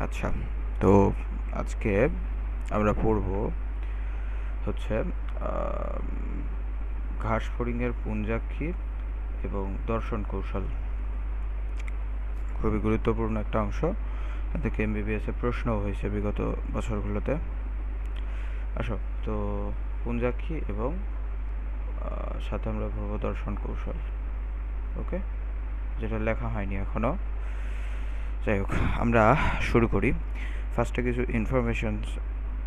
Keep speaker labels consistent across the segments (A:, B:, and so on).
A: আচ্ছা, তো আজকে আমরা পড়ব হচ্ছে ঘাসফড়িংয়ের পুঞ্জাক্ষী এবং দর্শন কৌশল। খুবই গুরুত্বপূর্ণ একটা অংশ, থেকে এমবিবিএসে প্রশ্নও হয়েছে বিগত বছরগুলোতে। আসো, তো পুঞ্জাক্ষী এবং সাথে আমরা পড়ব দর্শন কৌশল। ওকে, যেটা লেখা হয়নি এখনও। যাই হোক, আমরা শুরু করি। ফার্স্টে কিছু ইনফরমেশনস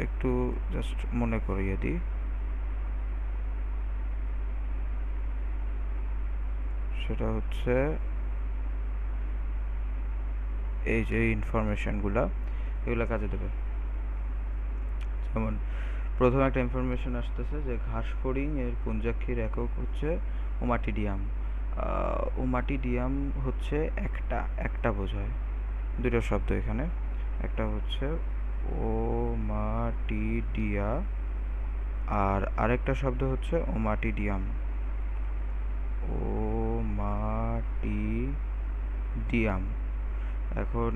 A: একটু জাস্ট মনে করিয়ে দিই। সেটা হচ্ছে এই যে ইনফরমেশনগুলো, এগুলো কাজে দেবে। যেমন প্রথম একটা ইনফরমেশন আসতেছে যে ঘাসফড়িং এর পুঞ্জাক্ষীর একক হচ্ছে ওমাটিডিয়াম। ওমাটিডিয়াম হচ্ছে একটা বোঝায়, দুটো শব্দ এখানে। একটা হচ্ছে ওমাটিডিয়া আর আরেকটা শব্দ হচ্ছে ওমাটিডিয়াম। ওমাটিডিয়াম। এখন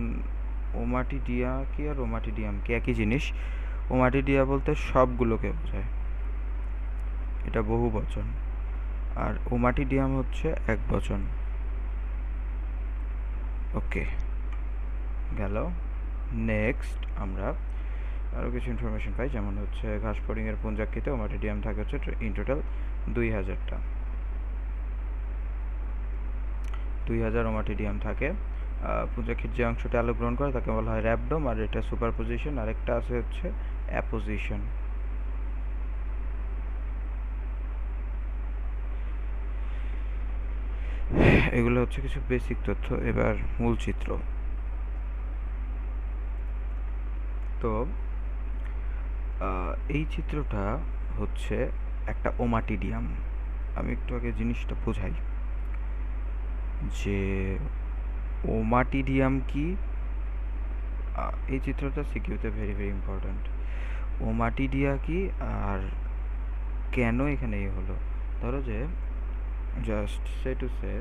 A: ওমাটিডিয়া কি আর ওমাটিডিয়াম কি একই জিনিস? ওমাটিডিয়া বলতে সবগুলোকে বোঝায়, এটা বহু বচন। আর ওমাটিডিয়াম হচ্ছে এক বচন। ওকে, গেল। নেক্সট আমরা আরও কিছু ইনফরমেশন পাই, যেমন হচ্ছে ঘাসফড়িংয়ের পুঞ্জাক্ষীতে ওমাটিডিয়াম থাকে হচ্ছে ইন টোটাল 2000টা। 2000 ওমাটিডিয়াম থাকে। পুঞ্জাক্ষীর যে অংশটা আলো গ্রহণ করে তাকে বলা হয় র্যাবডোম, আর এটা সুপারপোজিশন। আরেকটা আছে হচ্ছে অ্যাপোজিশন। এগুলো হচ্ছে কিছু বেসিক তথ্য। এবার মূল চিত্র। তো এই চিত্রটা হচ্ছে একটা ওমাটিডিয়াম। আমি একটু আগে জিনিসটা বোঝাই যে ওমাটিডিয়াম কি। এই চিত্রটা সিকিউতে ভেরি ভেরি ইম্পর্ট্যান্ট। ওমাটিডিয়া কি আর কেন এখানে এই হলো। ধরো যে জাস্ট সে টু সে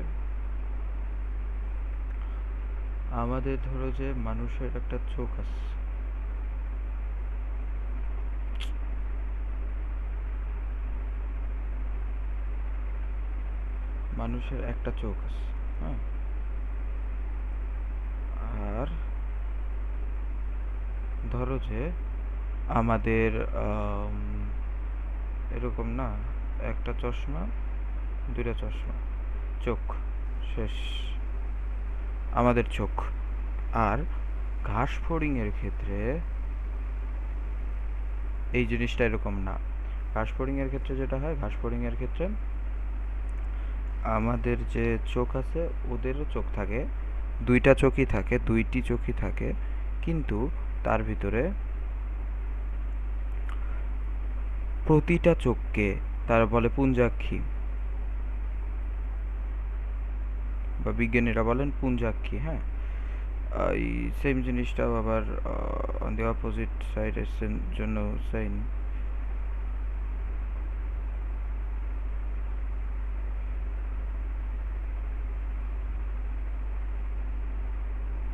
A: আমাদের ধরো যে মানুষের একটা চোখ আছে, মানুষের একটা চোখ আছে, হ্যাঁ। আর ধরো যে আমাদের এরকম না, একটা চশমা, দুইটা চশমা, চোখ শেষ, আমাদের চোখ। আর ঘাসফড়িংয়ের ক্ষেত্রে এই জিনিসটা এরকম না। ঘাসফড়িংয়ের ক্ষেত্রে যেটা হয়, ঘাসফড়িংয়ের ক্ষেত্রে আমাদের যে চোখ আছে ওদেরও চোখ থাকে, দুইটা চোখই থাকে, দুইটি চোখই থাকে, কিন্তু তার ভিতরে প্রতিটা চোখকে তারা বলে পুঞ্জাক্ষী, বা বিজ্ঞানীরা বলেন পুঞ্জাক্ষী, হ্যাঁ। এই সেম জিনিসটাও আবার অন দি অপোজিট সাইডের জন্য সেম।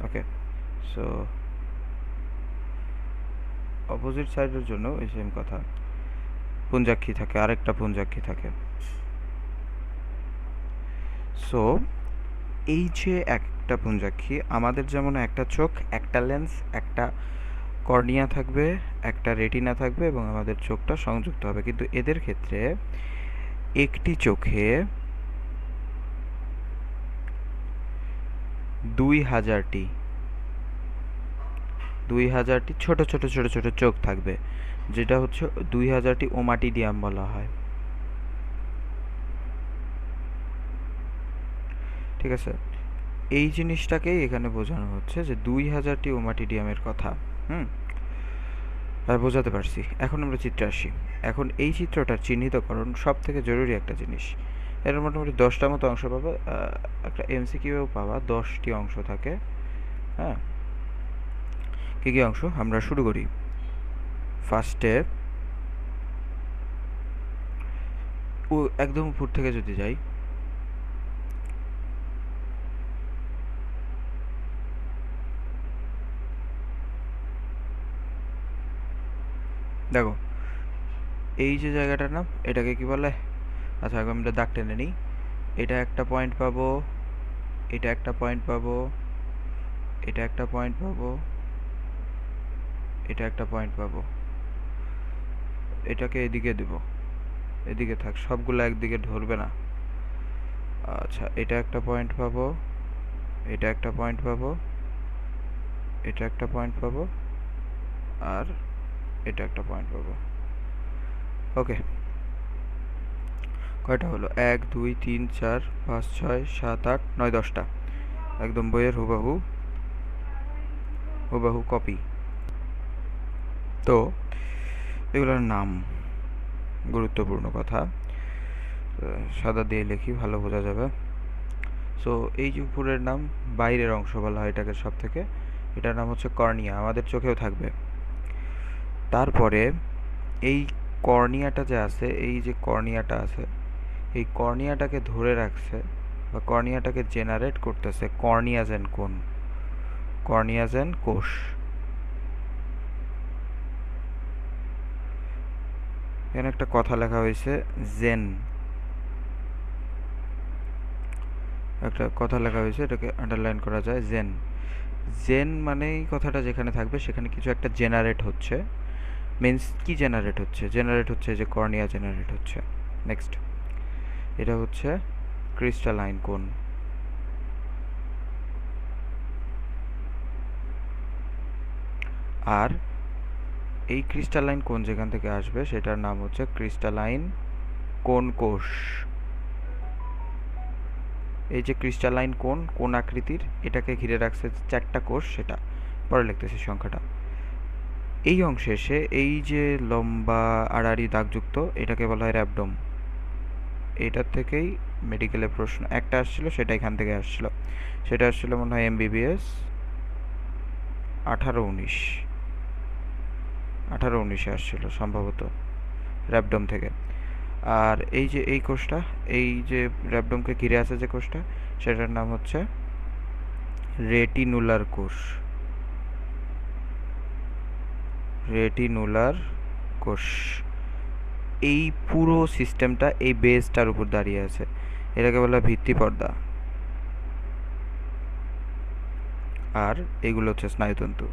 A: ওকে, সো অপোজিট সাইডের জন্য এই সেম কথা, পুঞ্জাক্ষী থাকে, আরেকটা পুঞ্জাক্ষী থাকে। সো এই যে একটা পুঞ্জাক্ষী, আমাদের যেমন একটা চোখ, একটা লেন্স, একটা কর্নিয়া থাকবে, একটা রেটিনা থাকবে এবং আমাদের চোখটা সংযুক্ত হবে, কিন্তু এদের ক্ষেত্রে একটি চোখে 2000টি 2000টি ছোট ছোট ছোট ছোট চোখ থাকবে, যেটা হচ্ছে 2000টি ওমাটিডিয়াম বলা হয়। ঠিক আছে, এই জিনিসটাকেই এখানে বোঝানো হচ্ছে যে 2000টি ওমাটিডিয়ামের কথা। হুম, বোঝাতে পারছি। এখন আমরা চিত্রে আসি। এখন এই চিত্রটার চিহ্নিতকরণ সব থেকে জরুরি একটা জিনিস। এর মোটামুটি 10টা মতো অংশ পাবা, একটা এমসিকিউও পাবা, 10টি অংশ থাকে, হ্যাঁ। কী কী অংশ আমরা শুরু করি। ফার্স্টে ও একদম উপর থেকে যদি যাই, দেখো এই যে জায়গাটা না, এটাকে কি বলে? আচ্ছা আগে আমরা দাগ টেনে নিই। এটা একটা পয়েন্ট পাবো, এটা একটা পয়েন্ট পাবো, এটা একটা পয়েন্ট পাবো, এটা একটা পয়েন্ট পাবো। এটাকে এদিকে দেব, এদিকে থাক, সবগুলো একদিকে ধরবে না। আচ্ছা এটা একটা পয়েন্ট পাবো, এটা একটা পয়েন্ট পাবো, এটা একটা পয়েন্ট পাবো, আর এটা একটা পয়েন্ট পাবো। ওকে, কয়টা হলো? 1 2 3 4 5 6 7 8 9 10টা, একদম বইয়ের হুবাহু হুবাহু কপি। তো এগুলোর নাম, গুরুত্বপূর্ণ কথা, সাদা দিয়ে লিখি, ভালো বোঝা যাবে। সো এই যে উপরের নাম, বাইরের অংশ বলা হয় এটাকে সব থেকে, এটার নাম হচ্ছে কর্নিয়া, আমাদের চোখেও থাকবে। তারপরে এই কর্নিয়াটা যে আছে, এই যে কর্নিয়াটা আছে, এই কর্নিয়াটাকে ধরে রাখছে বা কর্নিয়াটাকে জেনারেট করতেছে কর্নিয়াজেন কোন, কর্নিয়াজেন কোষ। এখানে একটা কথা লেখা হয়েছে জেন, একটা কথা লেখা হয়েছে, এটাকে আন্ডারলাইন করা যায়, জেন। জেন মানে এই কথাটা যেখানে থাকবে সেখানে কিছু একটা জেনারেট হচ্ছে। মিন্স কি জেনারেট হচ্ছে? জেনারেট হচ্ছে যে কর্নিয়া জেনারেট হচ্ছে। নেক্সট, এটা হচ্ছে ক্রিস্টালাইন কোন। আর এই ক্রিস্টালাইন কোন যেখান থেকে আসবে সেটার নাম হচ্ছে ক্রিস্টালাইন কোন কোষ। এই যে ক্রিস্টালাইন কোন, কোন আকৃতির, এটাকে ঘিরে রাখছে 4টা কোষ, সেটা পরে লিখতেছি সংখ্যাটা। এই অংশে এসে এই যে লম্বা আড়াআড়ি দাগযুক্ত, এটাকে বলা হয় র্যাবডোম। এটার থেকেই মেডিকেলে প্রশ্ন একটা আসছিল, সেটা এখান থেকে আসছিল, সেটা আসছিল মনে হয় MBBS 18-19, 18-19-এ আসছিল সম্ভবত, র্যাবডোম থেকে। আর এই যে এই কোষটা, এই যে র্যাবডোমকে ঘিরে আছে যে কোষটা, সেটার নাম হচ্ছে রেটিনুলার কোষ, রেটিনুলার কোষ। এই পুরো সিস্টেমটা এই বেসটার উপর দাঁড়িয়ে আছে, এটাকে বলা ভিত্তি পর্দা। আর এগুলো হচ্ছে স্নায়ুতন্তু।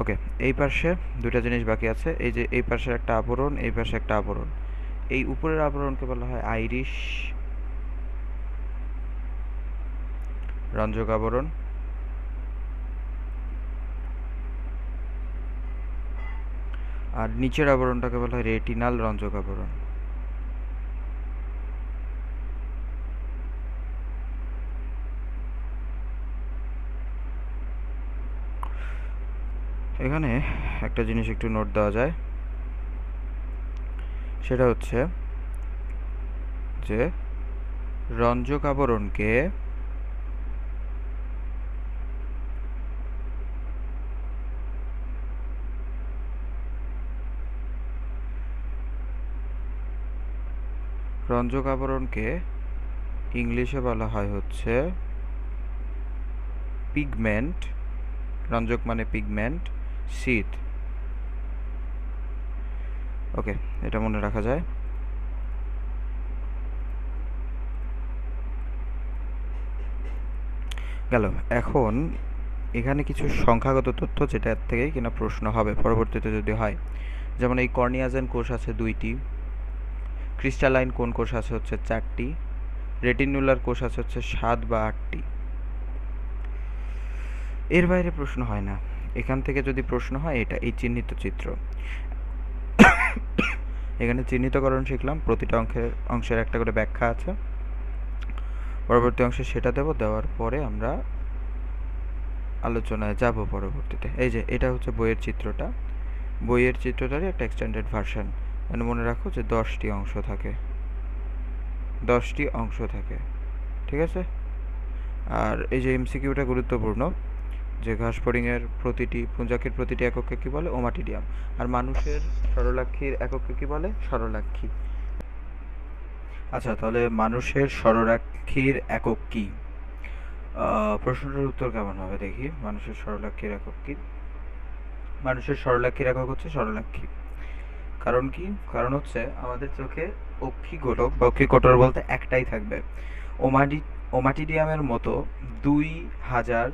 A: ওকে, এই পাশে দুটা জিনিস বাকি আছে, এই যে এই পাশে একটা আবরণ, এই পাশে একটা আবরণ। এই উপরের আবরণকে বলা হয় আইরিশ রঞ্জক আবরণ, আর নিচের আবরণটাকে বলা হয় রেটিনাল রঞ্জক আবরণ। এখানে একটা জিনিস একটু নোট দেওয়া যায়, সেটা হচ্ছে যে রঞ্জক আবরণকে রঞ্জক আবরণকে ইংলিশে বলা হয় হচ্ছে পিগমেন্ট। রঞ্জক মানে পিগমেন্ট, শীত। ওকে, এটা মনে রাখা যায়। গেল। এখন এখানে কিছু সংখ্যাগত তথ্য, যেটা থেকেই কিনা প্রশ্ন হবে পরবর্তীতে যদি হয়। যেমন এই কর্নিয়াজেন কোষ আছে 2টি, ক্রিস্টালাইন কোন কোষ আছে হচ্ছে 4টি, রেটিনুলার কোষ আছে হচ্ছে 7 বা 8টি। এর বাইরে প্রশ্ন হয় না। এখান থেকে যদি প্রশ্ন হয়, এটা এই চিহ্নিত চিত্র, এখানে চিহ্নিতকরণ শিখলাম, প্রতিটা অংশের একটা করে ব্যাখ্যা আছে। পরবর্তী অংশে সেটা দেব, দেওয়ার পরে আমরা আলোচনায় যাব পরবর্তীতে। এই যে এটা হচ্ছে বইয়ের চিত্রটা, বইয়ের চিত্রটারই একটা এক্সটেন্ডেড ভার্সন। মানে মনে রাখো যে 10টি অংশ থাকে, 10টি অংশ থাকে, ঠিক আছে? আর এই যে এমসিকিউটা গুরুত্বপূর্ণ, যে ঘাসফড়িংয়ের প্রতিটি পুঞ্জাক্ষীর প্রতিটি একককে কি বলে? ওমাটিডিয়াম। আর মানুষের সরলাক্ষীর একককে কি বলে? সরলাক্ষী। আচ্ছা, তাহলে মানুষের সরলাক্ষীর একক কি? প্রশ্নটার উত্তর কেমন হবে দেখি। মানুষের সরলাক্ষীর একক কি? মানুষের সরলাক্ষীর একক হচ্ছে সরলাক্ষী। কারণ কি? কারণ হচ্ছে আমাদের চোখে অক্ষিগোলক বা অক্ষিকোটর বলতে একটাই থাকবে। ওমাডি ওমাটিডিয়ামের মতো 2000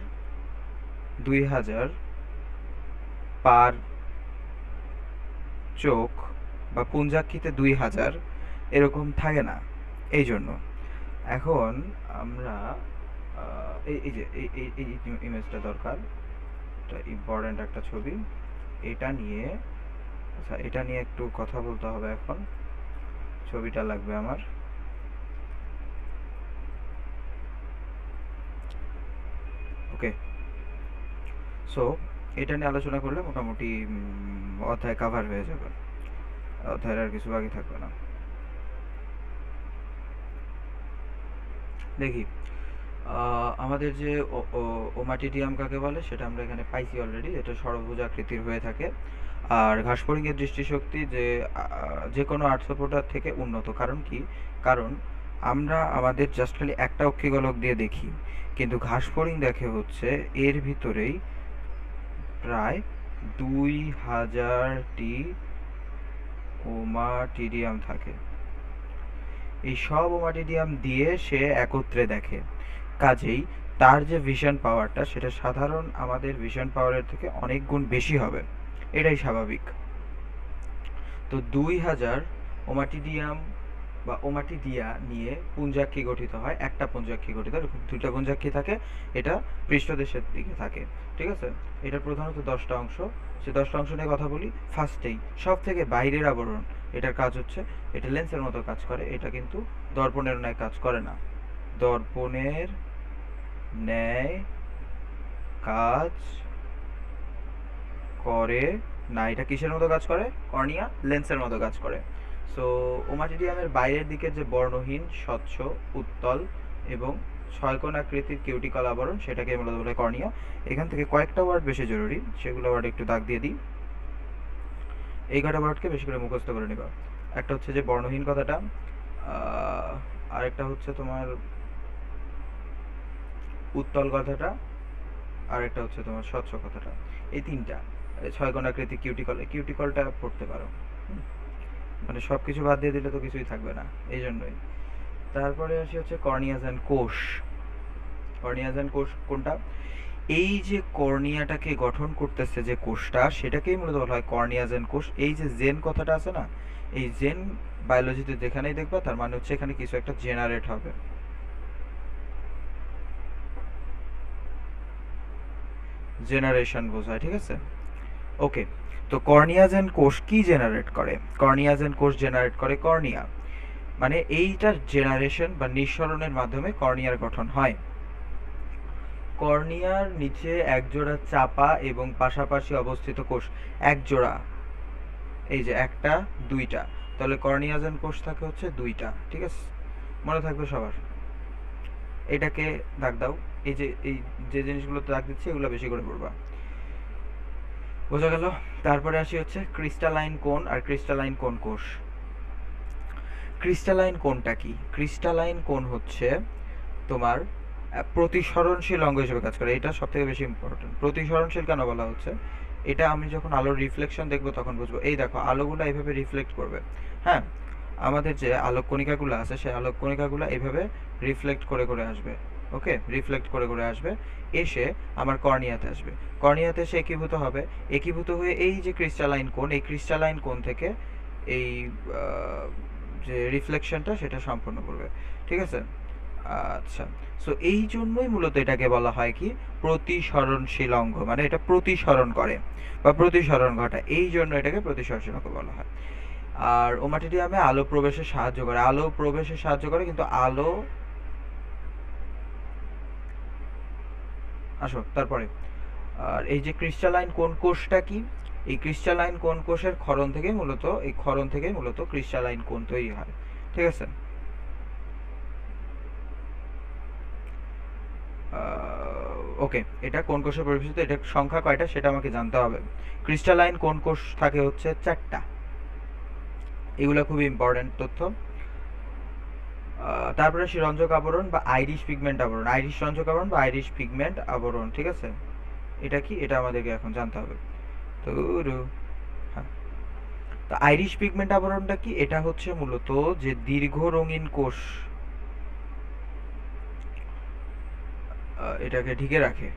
A: 2000 পার চোখ বা পুঞ্জাক্ষিতে 2000 এরকম থাকে না। এই জন্য এখন আমরা এই যে এই ইমেজটা দরকার, এটা ইম্পর্ট্যান্ট একটা ছবি। এটা নিয়ে আচ্ছা, এটা নিয়ে একটু কথা বলতে হবে এখন। ছবিটা লাগবে আমার। ওকে, সো এটা নিয়ে আলোচনা করলে মোটামুটি অধ্যায় কাভার হয়ে যাবে, অধ্যায়ের আর কিছু বাকি থাকবে না। দেখি আমাদের যে ওমাটিডিয়াম কাকে বলে সেটা আমরা এখানে পাইছি অলরেডি। এটা ষড়ভুজ আকৃতির হয়ে থাকে। আর ঘাসফড়িংয়ের দৃষ্টিশক্তি যে কোনো আর্থ্রোপোডার থেকে উন্নত। কারণ কি? কারণ আমরা আমাদের জাস্ট খালি একটা অক্ষিগোলক দিয়ে দেখি, কিন্তু ঘাসফড়িং দেখে হচ্ছে এর ভিতরেই প্রায় 2000টি ওমাটিডিয়াম থাকে। এই সব ওমাটিডিয়াম দিয়ে সে একত্রে দেখে, কাজেই তার যে ভিশন পাওয়ারটা সেটা সাধারণ আমাদের ভিশন পাওয়ারের থেকে অনেক গুণ বেশি হবে, এটাই স্বাভাবিক। তো 2000 ওমাটিডিয়াম বা ওমাটিডিয়া নিয়ে পুঞ্জাক্ষী গঠিত হয়। একটা পুঞ্জাক্ষী গঠিত হয়, দুইটা পুঞ্জাক্ষী থাকে, এটা পৃষ্ঠদেশের দিকে থাকে। ঠিক আছে, এটার প্রধানত 10টা অংশ। সে 10টা অংশ নিয়ে কথা বলি। ফার্স্টেই সব থেকে বাইরের আবরণ, এটার কাজ হচ্ছে এটা লেন্সের মতো কাজ করে। এটা কিন্তু দর্পণের ন্যায় কাজ করে না। দর্পণের ন্যায় কাজ করে না। এটা কিসের মতো কাজ করে? কর্নিয়া লেন্সের মতো কাজ করে। সো ওমাটিডিয়ামের বাইরের দিকে যে বর্ণহীন, স্বচ্ছ, উত্তল এবং ছয়কোণ আকৃতির কিউটিকল আবরণ, সেটাকে মূলত বলে কর্নিয়া। এখান থেকে কয়েকটা ওয়ার্ড বেশি জরুরি, সেগুলো ওয়ার্ড একটু দাগ দিয়ে দিই। এই কটা ওয়ার্ডকে বেশি করে মুখস্থ করে নেবা। একটা হচ্ছে যে বর্ণহীন কথাটা, আরেকটা হচ্ছে তোমার উত্তল কথাটা, আরেকটা হচ্ছে তোমার স্বচ্ছ কথাটা। এই তিনটা ছয়কোণ আকৃতির কিউটিকলটা পড়তে পারো। মানে সব কিছু বাদ দিয়ে দিলে তো কিছুই থাকবে না, এই জন্যই। তারপরে আসি হচ্ছে কর্নিয়াস অ্যান্ড কোষ। কর্নিয়াস অ্যান্ড কোষ কোনটা? এই যে কর্নিয়াটাকে গঠন করতেছে যে কোষটা, সেটাকেই মূলত বলা হয় কর্নিয়াস অ্যান্ড কোষ। এই যে জেন কথাটা আছে না, এই জেন বায়োলজিতে যেখানেই দেখবা তার মানে হচ্ছে এখানে কিছু একটা জেনারেট হবে। জেনারেশন বোঝায়, ঠিক আছে? ওকে, তো কর্নিয়াস অ্যান্ড কোষ কি জেনারেট করে? কর্নিয়াস অ্যান্ড কোষ জেনারেট করে কর্নিয়া। মানে এইটার জেনারেশন বা নিঃসরণের মাধ্যমে কর্নিয়ার গঠন হয়। কর্নিয়ার নিচে একজোড়া চাপা এবং পাশাপাশি অবস্থিত কোষ, একজোড়া, এই যে একটা দুইটা, তাহলে কর্নিয়াস অ্যান্ড কোষ থাকে হচ্ছে দুইটা। ঠিক আছে, মনে থাকবে সবার। এটাকে দাগ দাও। এই যে জিনিসগুলোতে দাগ দিচ্ছি এগুলো বেশি করে পড়বা। বোঝা গেল? তারপরে আসি হচ্ছে ক্রিস্টালাইন কোণ আর ক্রিস্টালাইন কোণ কোষ। ক্রিস্টালাইন কোণটা কি? ক্রিস্টালাইন কোণ হচ্ছে তোমার প্রতিসরণশীল অঙ্গ হিসেবে কাজ করে। এটা সব থেকে বেশি ইম্পর্টেন্ট। প্রতিসরণশীল কেন বলা হচ্ছে? এটা আমি যখন আলোর রিফ্লেকশন দেখবো তখন বুঝবো। এই দেখো, আলোগুলো এইভাবে রিফ্লেক্ট করবে। হ্যাঁ, আমাদের যে আলোক কণিকাগুলো আছে সেই আলোক কণিকাগুলো এইভাবে রিফ্লেক্ট করে করে আসবে। ওকে, রিফ্লেক্ট করে করে আসবে, এসে আমার কর্নিয়াতে আসবে। কর্নিয়াতে এসে একীভূত হবে। একীভূত হয়ে এই যে ক্রিস্টালাইন কোণ, এই ক্রিস্টালাইন কোণ থেকে এই যে রিফ্লেকশনটা সেটা সম্পন্ন করবে। ঠিক আছে, আচ্ছা। সো এই জন্যই মূলত এটাকে বলা হয় কি প্রতিসরণশীল অঙ্গ। মানে এটা প্রতিসরণ করে বা প্রতিসরণ ঘটায়, এই জন্য এটাকে প্রতিসরণশীল অঙ্গ বলা হয়। আর ওমাটিডিয়ামে আলো প্রবেশে সাহায্য করে। আলো প্রবেশে সাহায্য করে, কিন্তু আলো আসো তারপরে। আর এই যে ক্রিস্টালাইন কোণ কোষটা কি? এই ক্রিস্টালাইন কোণ কোষের ক্ষরণ থেকেই মূলত ক্রিস্টালাইন কোণ তৈরি হয়। ঠিক আছে, ওকে, এটা কোন কোষে পরিবেশিত, এটার সংখ্যা কয়টা সেটা আমাকে জানতে হবে। ক্রিস্টালাইন কোন কোষ থাকে হচ্ছে 4টা। এগুলো খুবই ইম্পর্টেন্ট তথ্য। তারপরে আসি রঞ্জক আবরণ বা আইরিশ পিগমেন্ট আবরণ। আইরিশ রঞ্জক আবরণ বা আইরিশ পিগমেন্ট আবরণ। ঠিক আছে, এটা কি? এটা আমাদেরকে এখন জানতে হবে। ধুরু। হ্যাঁ, তো আইরিশ পিগমেন্ট আবরণটা কি? এটা হচ্ছে মূলত যে দীর্ঘ রঙিন কোষ এটাকে ঢেকে রাখে।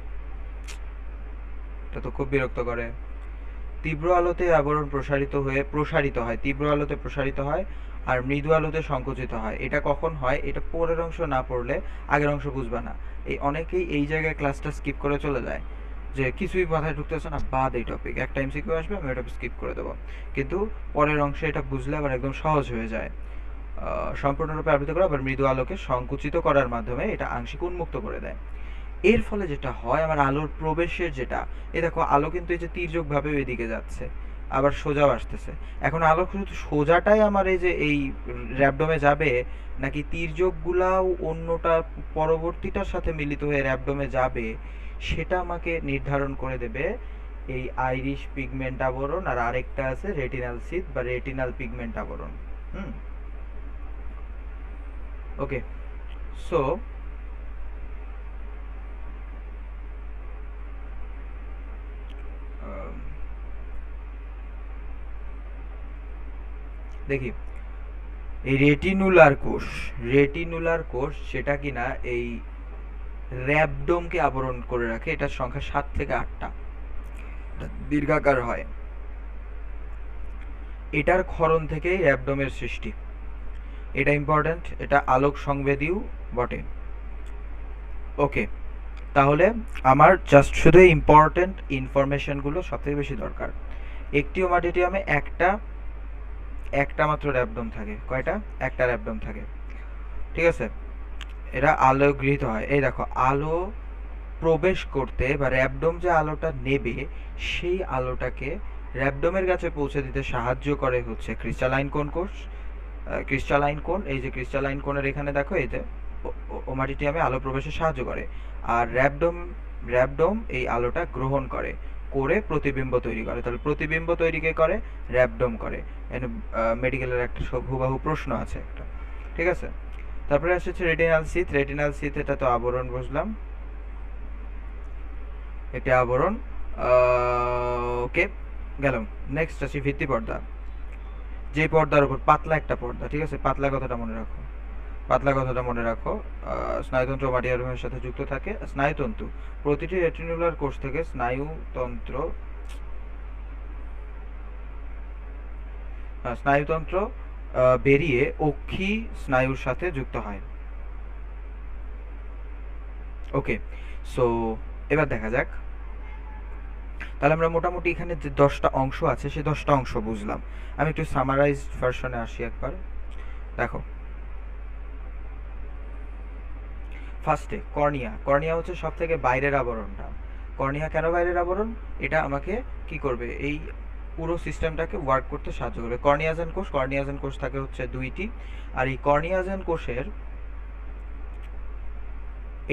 A: এটা তো খুব বিরক্ত করে। তীব্র আলোতে আবরণ প্রসারিত হয়, তীব্র আলোতে প্রসারিত হয় আর মৃদু আলোতে সংকুচিত হয়। এটা কখন হয়? এটা পরের অংশ না পড়লে আগের অংশ বুঝবা না। এই অনেকেই এই জায়গায় ক্লাসটা স্কিপ করে চলে যায়, যে কিছুই মাথায় ঢুকতেছে না, বাদ এই টপিক, একটা এমসিকিউ আসবে আমি ওটা স্কিপ করে দেবো। কিন্তু পরের অংশে এটা বুঝলে আবার একদম সহজ হয়ে যায়। সম্পূর্ণরূপে আবৃত করা আবার মৃদু আলোকে সংকুচিত করার মাধ্যমে এটা আংশিক উন্মুক্ত করে দেয়। এর ফলে যেটা হয়, আমার আলোর প্রবেশের যেটা, এই দেখো আলো কিন্তু এই যে তির্যক ভাবে এদিকে যাচ্ছে, আবার সোজাও আসতেছে। এখন আলো শুধু সোজাটাই আমার এই যে এই র্যাবডমে যাবে, নাকি তির্যক গুলাও অন্যটা পরবর্তীটার সাথে মিলিত হয়ে র্যাবডমে যাবে, সেটা আমাকে নির্ধারণ করে দেবে এই আইরিশ পিগমেন্ট আবরণ। আর আরেকটা আছে রেটিনাল সিথ বা রেটিনাল পিগমেন্ট আবরণ। হুম, ওকে। সো দেখি, এই রেটিনুলার কোষ সেটা কিনা এই র্যাবডোমকে আবরণ করে রাখে। এটার সংখ্যা 7 থেকে 8টা, দীর্ঘাকার হয়। এটার ক্ষরণ থেকেই র্যাবডোমের সৃষ্টি। এটা ইম্পর্ট্যান্ট, এটা আলোক সংবেদীও বটে। ওকে, তাহলে আমার জাস্ট শুধু ইম্পর্ট্যান্ট ইনফরমেশনগুলো সবথেকে বেশি দরকার। একটি ওমাটিডিয়ামে একটা মাত্র র্যাবডোম থাকে। কয়টা? একটা র্যাবডোম থাকে, ঠিক আছে। এরা আলো গৃহীত হয়। এই দেখো, আলো প্রবেশ করতে বা র্যাবডোম যে আলোটা নেবে, সেই আলোটাকে র্যাবডোমের কাছে পৌঁছে দিতে সাহায্য করে হচ্ছে ক্রিস্টালাইন কোন কোষ। ক্রিস্টালাইন কোন, এই যে ক্রিস্টালাইন কোণের এখানে দেখো, এই যে ওমাটিডিয়ামে আলো প্রবেশে সাহায্য করে। আর র্যাবডোম এই আলোটা গ্রহণ করে প্রতিবিম্ব তৈরি করে। তাহলে প্রতিবিম্ব তৈরি কে করে? র্যাবডোম করে। মেডিকেলের একটা হুবাহু প্রশ্ন আছে একটা, ঠিক আছে। তারপরে আসছে রেটিনাল সিথ, এটা তো আবরণ বুঝলাম, একটি আবরণ। ওকে, গেলাম। নেক্সট আসি ভিত্তি পর্দা। যে পর্দার উপর পাতলা একটা পর্দা, ঠিক আছে, পাতলা কথাটা মনে রাখো, পাতলা কথাটা মনে রাখো। স্নায়ুতন্ত্র মাটিয়ারমের সাথে যুক্ত থাকে। স্নায়ুতন্তু, প্রতিটি রেটিনুলার কোষ থেকে স্নায়ুতন্ত্র বেরিয়ে অক্ষি স্নায়ুর সাথে যুক্ত হয়। ওকে, সো এবার দেখা যাক। তাহলে আমরা মোটামুটি এখানে যে 10টা অংশ আছে, সেই 10টা অংশ বুঝলাম। আমি একটু সামারাইজড ভার্সনে আসি একবার। দেখো, ফার্স্টে কর্নিয়া হচ্ছে সব থেকে বাইরের আবরণটা। কর্নিয়া কেন বাইরের আবরণ? এটা আমাকে কি করবে? এই পুরো সিস্টেমটাকে ওয়ার্ক করতে সাহায্য করবে। কর্নিয়াজেন কোষ থাকে হচ্ছে 2টি। আর এই কর্নিয়াজেন কোষের,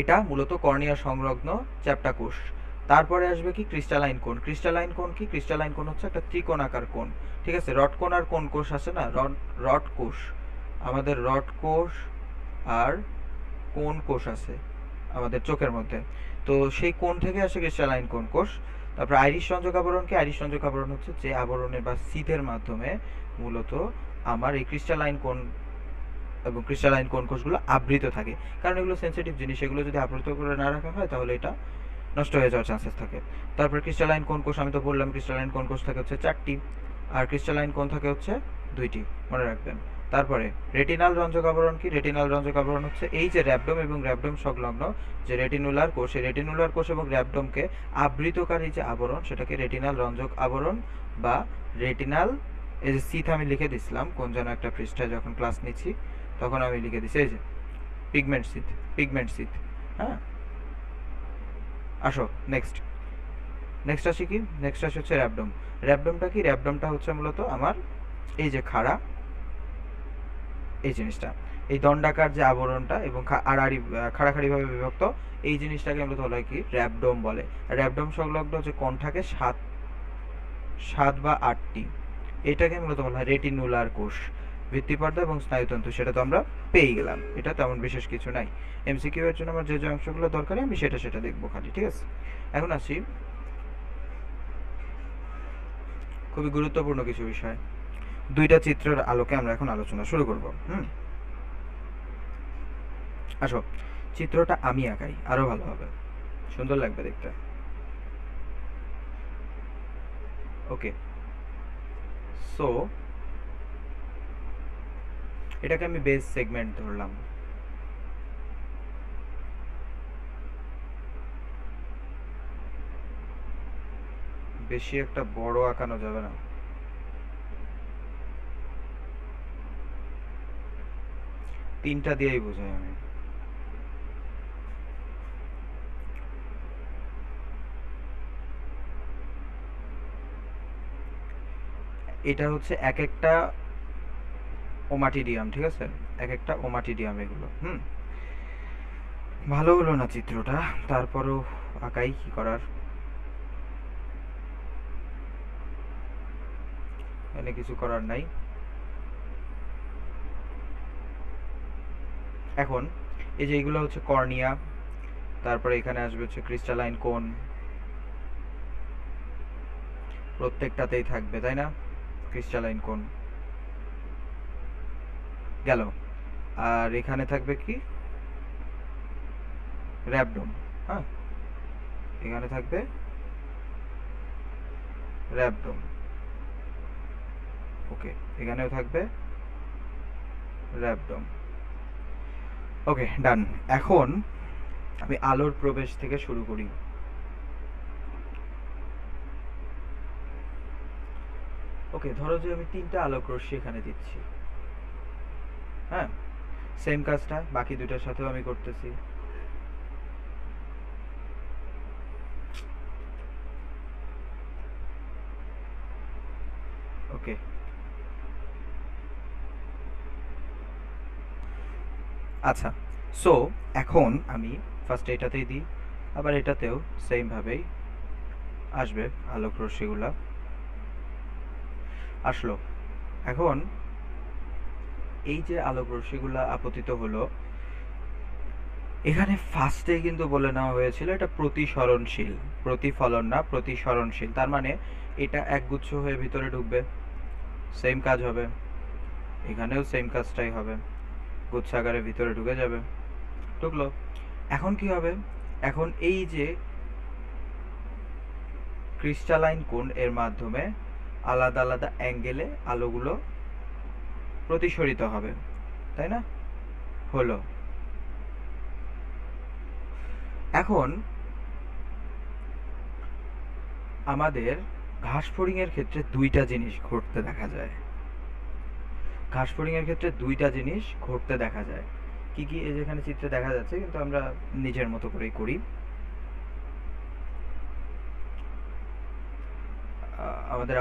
A: এটা মূলত কর্নিয়া সংলগ্ন চ্যাপ্টা কোষ। তারপরে আসবে কি? ক্রিস্টালাইন কোণ। ক্রিস্টালাইন কোণ হচ্ছে একটা ত্রিকোণাকার কোণ, ঠিক আছে। রড কোণ আর কোণ কোষ আছে না, রড কোষ, আমাদের রড কোষ আর কোণ কোষ আছে আমাদের চোখের মধ্যে। তো সেই কোণ থেকে আসে ক্রিস্টালাইন কোণ কোষ। তারপর আইরিশ রঞ্জক আবরণ কি? আইরিশ রঞ্জক আবরণ হচ্ছে যে আবরণের বা সিথের মাধ্যমে মূলত আমার এই ক্রিস্টালাইন কোণ এবং ক্রিস্টালাইন কোণ কোষগুলো আবৃত থাকে। কারণ এগুলো সেন্সিটিভ জিনিস, এগুলো যদি আবৃত করে না রাখা হয় তাহলে এটা নষ্ট হয়ে যাওয়ার চান্সেস থাকে। তারপর ক্রিস্টালাইন কোণ কোষ, আমি তো বললাম ক্রিস্টালাইন কোণ কোষ থাকে হচ্ছে 4টি, আর ক্রিস্টালাইন কোণ থাকে হচ্ছে 2টি, মনে রাখবেন। তারপরে রেটিনাল রঞ্জক আবরণ কি? রেটিনাল রঞ্জক আবরণ হচ্ছে এই যে র্যাবডোম এবং র্যাবডোম সংলগ্ন যে রেটিনুলার কোষ, এই রেটিনুলার কোষ এবং র্যাবডোমকে আবৃতকারী যে আবরণ, সেটাকে রেটিনাল রঞ্জক আবরণ বা রেটিনাল, এই যে সিথ আমি লিখে দিছিলাম কোন যেন একটা পৃষ্ঠায় যখন ক্লাস নিচ্ছি, তখন আমি লিখে দিছি এই যে পিগমেন্ট সিথ। হ্যাঁ, আসো নেক্সট আসি কি? নেক্সট আসি হচ্ছে র্যাবডোম। র্যাবডোমটা কি? র্যাবডোমটা হচ্ছে মূলত আমার এই যে এই জিনিসটা, এই দণ্ডাকার যে আবরণটা এবং খাড়াখাড়ি ভাবে বিভক্ত, এই জিনিসটাকে আমরা বলা হয় কি? র্যাবডোম বলে। র্যাবডোম সংলগ্ন যে কোণ থাকে 7 বা 8টি, এটাকে মূলত বলা হয় রেটিনুলার কোষ। ভিত্তিপর্দা এবং স্নায়ুতন্তু সেটা তো আমরা পেয়ে গেলাম, এটা তেমন বিশেষ কিছু নাই। এমসিকিউ এর জন্য আমার যে অংশগুলো দরকারি আমি সেটা দেখবো খালি, ঠিক আছে। এখন আসি খুবই গুরুত্বপূর্ণ কিছু বিষয়। দুইটা চিত্রের আলোকে আমরা এখন আলোচনা শুরু করব। আসো, চিত্রটা আমি আঁকাই, আরো ভালো হবে, সুন্দর লাগবে দেখতে। ওকে, সো এটাকে আমি বেস সেগমেন্ট ধরলাম। বেশি একটা বড় আঁকানো যাবে না, তিনটা দিয়েই বোঝাই আমি। এটা হচ্ছে এক একটা ওমাটিডিয়াম, ঠিক আছে, এক একটা ওমাটিডিয়াম এগুলো। ভালো হলো না চিত্রটা, তারপরও আঁকাই, কি করার। এখানে কিছু করার নাই। এখন এই যে এগুলো হচ্ছে কর্নিয়া, তারপরে এখানে আসবে হচ্ছে ক্রিস্টালাইন কোন, প্রত্যেকটাতেই থাকবে, তাই না, ক্রিস্টালাইন কোন গেল। আর এখানে থাকবে কি, র্যাবডোম। হ্যাঁ, এখানে থাকবে র্যাবডোম। ওকে, এখানেও থাকবে র্যাবডোম। ওকে, ডান। এখন আমি আলোর প্রবেশ থেকে শুরু করি। ওকে, ধরো যে আমি তিনটা আলোক রশ্মি এখানে দিচ্ছি। হ্যাঁ, সেম কাজটা বাকি দুটার সাথেও আমি করতেছি। ওকে, আচ্ছা, সো এখন আমি ফার্স্ট এটাতেই দিই, আবার এটাতেও সেম ভাবেই আসবে আলোক রশ্মিগুলা। আসলো। এখন এই যে আলোক রশ্মিগুলা আপতিত হলো, এখানে ফার্স্টে কিন্তু বলে নেওয়া হয়েছিল এটা প্রতিসরণশীল, প্রতিফলন না, প্রতিসরণশীল। তার মানে এটা একগুচ্ছ হয়ে ভিতরে ঢুকবে, সেম কাজ হবে, এখানেও সেম কাজটাই হবে, গুচ্ছাকারে ভিতরে ঢুকে যাবে। ঢুকলো। এখন কি হবে, এখন এই যে ক্রিস্টালাইন কোণ এর মাধ্যমে আলাদা আলাদা অ্যাঙ্গেলে আলোগুলো প্রতিসরিত হবে, তাই না, হলো। এখন আমাদের ঘাসফড়িং এর ক্ষেত্রে দুইটা জিনিস ঘটতে দেখা যায়। ঘাসফড়িং এর ক্ষেত্রে দুইটা জিনিস ঘটতে দেখা যায়। কি কি, এই যেখানে চিত্রে দেখা যাচ্ছে, কিন্তু আমরা নিজের মতো করেই করি। আমাদের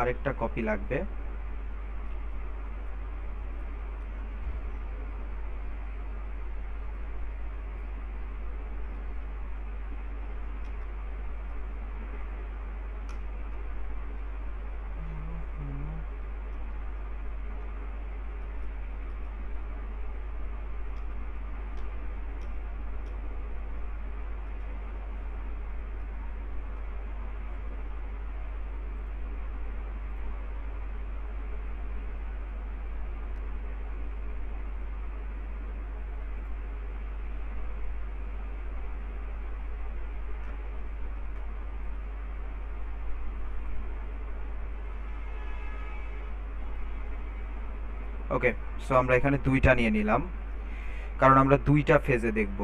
A: আরেকটা কপি লাগবে। ওকে, সো আমরা এখানে দুইটা নিয়ে নিলাম, কারণ আমরা দুইটা ফেজে দেখব।